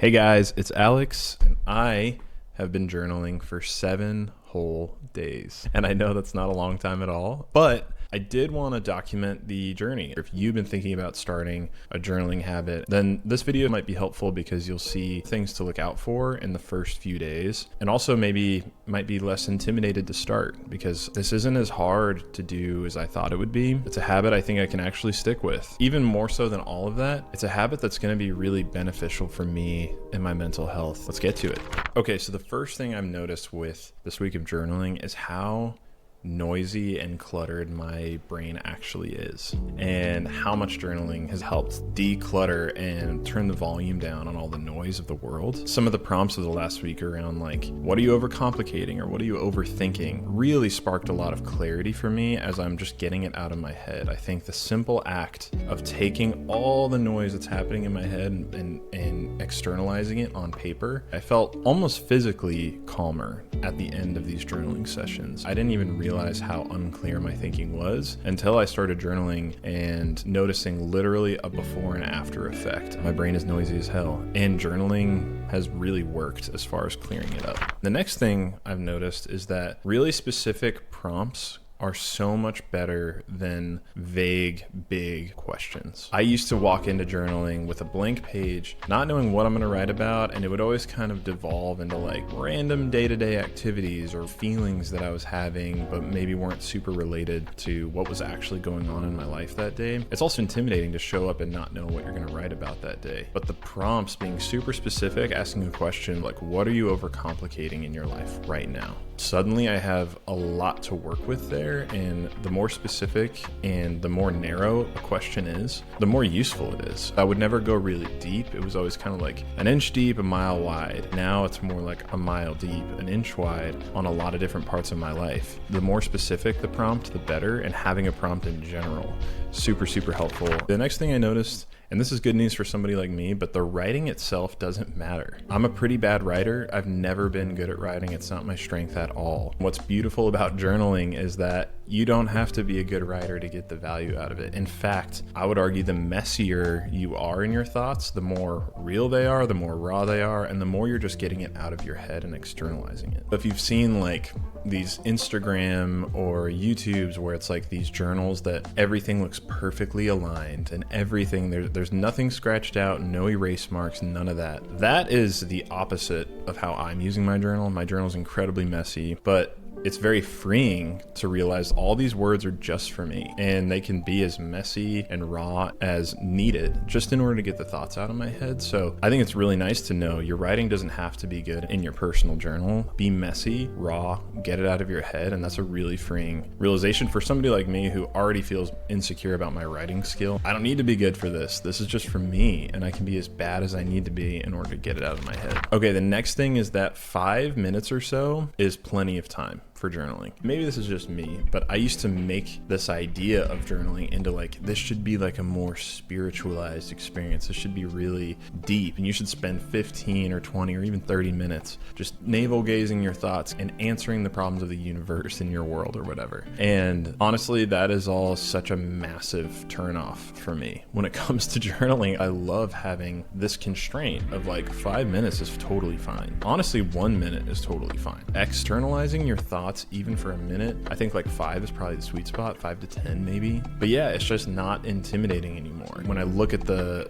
Hey guys, it's Alex, and I have been journaling for 7 whole days. And I know that's not a long time at all, but I did want to document the journey. If you've been thinking about starting a journaling habit, then this video might be helpful because you'll see things to look out for in the first few days. And also maybe might be less intimidated to start because this isn't as hard to do as I thought it would be. It's a habit I think I can actually stick with. Even more so than all of that, it's a habit that's going to be really beneficial for me and my mental health. Let's get to it. Okay, so the first thing I've noticed with this week of journaling is how noisy and cluttered my brain actually is, and how much journaling has helped declutter and turn the volume down on all the noise of the world. Some of the prompts of the last week around like, what are you overcomplicating or what are you overthinking, really sparked a lot of clarity for me as I'm just getting it out of my head. I think the simple act of taking all the noise that's happening in my head and externalizing it on paper, I felt almost physically calmer at the end of these journaling sessions. I didn't even realize how unclear my thinking was until I started journaling and noticing literally a before and after effect. My brain is noisy as hell, and journaling has really worked as far as clearing it up. The next thing I've noticed is that really specific prompts are so much better than vague, big questions. I used to walk into journaling with a blank page, not knowing what I'm gonna write about, and it would always kind of devolve into like random day-to-day activities or feelings that I was having, but maybe weren't super related to what was actually going on in my life that day. It's also intimidating to show up and not know what you're gonna write about that day. But the prompts being super specific, asking a question like, what are you overcomplicating in your life right now? Suddenly I have a lot to work with there, and the more specific and the more narrow a question is, the more useful it is. I would never go really deep. It was always kind of like an inch deep, a mile wide. Now it's more like a mile deep, an inch wide on a lot of different parts of my life. The more specific the prompt, the better, and having a prompt in general, super, super helpful. The next thing I noticed, and this is good news for somebody like me, but the writing itself doesn't matter. I'm a pretty bad writer. I've never been good at writing. It's not my strength at all. What's beautiful about journaling is that you don't have to be a good writer to get the value out of it. In fact, I would argue the messier you are in your thoughts, the more real they are, the more raw they are, and the more you're just getting it out of your head and externalizing it. If you've seen like these Instagram or YouTubes where it's like these journals that everything looks perfectly aligned and everything, there's nothing scratched out, no erase marks, none of that. That is the opposite of how I'm using my journal. My journal is incredibly messy, but it's very freeing to realize all these words are just for me, and they can be as messy and raw as needed just in order to get the thoughts out of my head. So I think it's really nice to know your writing doesn't have to be good in your personal journal. Be messy, raw, get it out of your head, and that's a really freeing realization for somebody like me who already feels insecure about my writing skill. I don't need to be good for this. This is just for me, and I can be as bad as I need to be in order to get it out of my head. Okay, the next thing is that 5 minutes or so is plenty of time for journaling. Maybe this is just me, but I used to make this idea of journaling into like, this should be like a more spiritualized experience. This should be really deep, and you should spend 15 or 20 or even 30 minutes just navel gazing your thoughts and answering the problems of the universe in your world or whatever. And honestly, that is all such a massive turnoff for me. When it comes to journaling, I love having this constraint of like 5 minutes is totally fine. Honestly, 1 minute is totally fine. Externalizing your thoughts even for a minute, I think like 5 is probably the sweet spot, 5 to 10 maybe. But yeah, it's just not intimidating anymore. When I look at the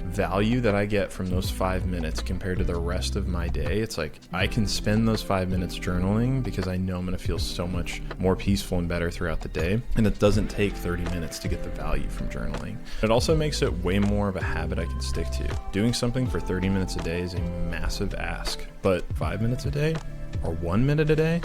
value that I get from those 5 minutes compared to the rest of my day, it's like I can spend those 5 minutes journaling because I know I'm gonna feel so much more peaceful and better throughout the day. And it doesn't take 30 minutes to get the value from journaling. It also makes it way more of a habit I can stick to. Doing something for 30 minutes a day is a massive ask, but 5 minutes a day or 1 minute a day,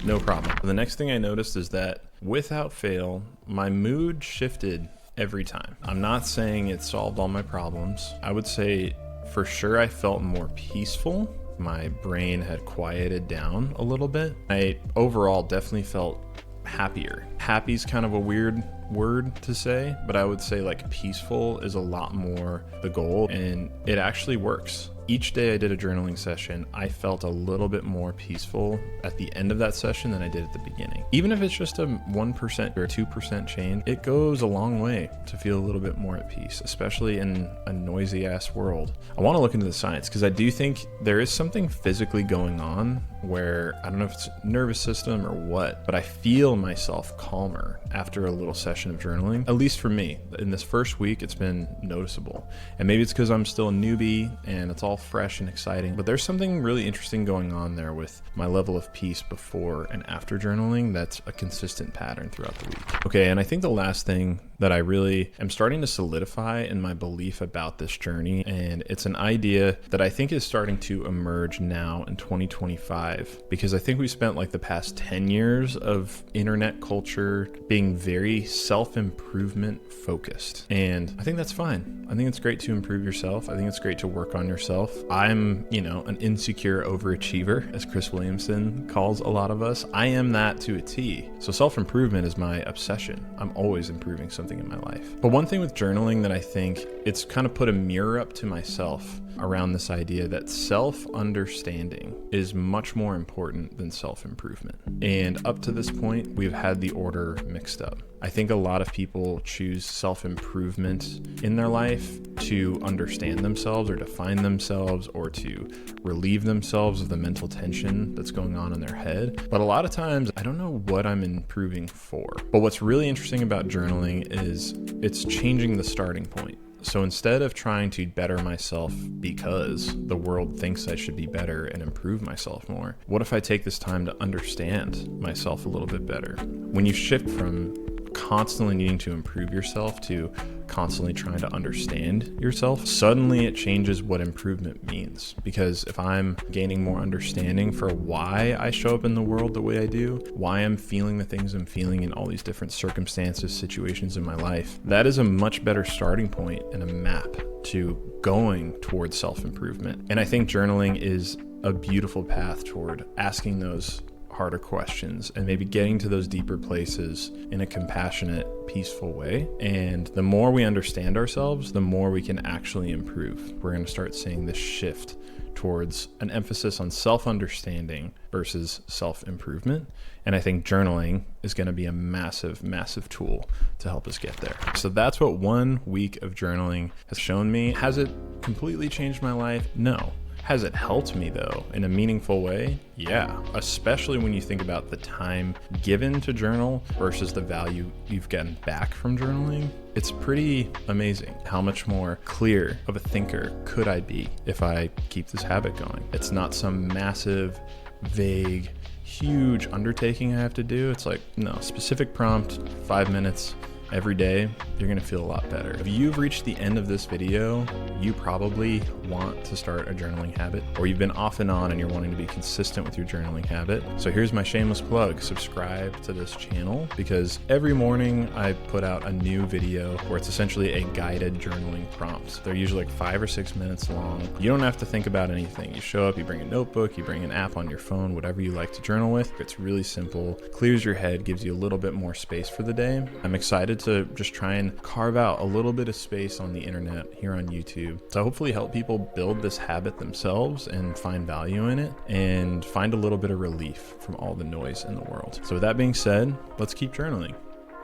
no problem. The next thing I noticed is that without fail, my mood shifted every time. I'm not saying it solved all my problems. I would say for sure I felt more peaceful. My brain had quieted down a little bit. I overall definitely felt happier. Happy's kind of a weird word to say, but I would say like peaceful is a lot more the goal, and it actually works. Each day I did a journaling session, I felt a little bit more peaceful at the end of that session than I did at the beginning. Even if it's just a 1% or a 2% change, it goes a long way to feel a little bit more at peace, especially in a noisy ass world. I want to look into the science because I do think there is something physically going on where, I don't know if it's nervous system or what, but I feel myself calmer after a little session of journaling. At least for me, in this first week, it's been noticeable. And maybe it's because I'm still a newbie and it's all fresh and exciting, but there's something really interesting going on there with my level of peace before and after journaling that's a consistent pattern throughout the week. Okay, and I think the last thing that I really am starting to solidify in my belief about this journey, and it's an idea that I think is starting to emerge now in 2025, because I think we spent like the past 10 years of internet culture being very self-improvement focused. And I think that's fine. I think it's great to improve yourself. I think it's great to work on yourself. I'm, an insecure overachiever, as Chris Williamson calls a lot of us. I am that to a T. So self-improvement is my obsession. I'm always improving something in my life. But one thing with journaling that I think it's kind of put a mirror up to myself around this idea that self-understanding is much more important than self-improvement. And up to this point, we've had the order mixed up. I think a lot of people choose self-improvement in their life to understand themselves or define themselves or to relieve themselves of the mental tension that's going on in their head. But a lot of times, I don't know what I'm improving for. But what's really interesting about journaling is it's changing the starting point. So instead of trying to better myself because the world thinks I should be better and improve myself more, what if I take this time to understand myself a little bit better? When you shift from constantly needing to improve yourself to constantly trying to understand yourself, suddenly it changes what improvement means. Because if I'm gaining more understanding for why I show up in the world the way I do, why I'm feeling the things I'm feeling in all these different circumstances, situations in my life, that is a much better starting point and a map to going towards self-improvement. And I think journaling is a beautiful path toward asking those harder questions and maybe getting to those deeper places in a compassionate, peaceful way. And the more we understand ourselves, the more we can actually improve. We're going to start seeing this shift towards an emphasis on self-understanding versus self-improvement. And I think journaling is going to be a massive, massive tool to help us get there. So that's what 1 week of journaling has shown me. Has it completely changed my life? No. Has it helped me though in a meaningful way? Yeah, especially when you think about the time given to journal versus the value you've gotten back from journaling. It's pretty amazing how much more clear of a thinker could I be if I keep this habit going. It's not some massive, vague, huge undertaking I have to do. It's like, no, specific prompt, 5 minutes, every day, you're gonna feel a lot better. If you've reached the end of this video, you probably want to start a journaling habit, or you've been off and on and you're wanting to be consistent with your journaling habit. So here's my shameless plug. Subscribe to this channel because every morning I put out a new video where it's essentially a guided journaling prompt. They're usually like 5 or 6 minutes long. You don't have to think about anything. You show up, you bring a notebook, you bring an app on your phone, whatever you like to journal with. It's really simple, clears your head, gives you a little bit more space for the day. I'm excited to just try and carve out a little bit of space on the internet here on YouTube to hopefully help people build this habit themselves and find value in it and find a little bit of relief from all the noise in the world. So with that being said, let's keep journaling.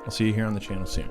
I'll see you here on the channel soon.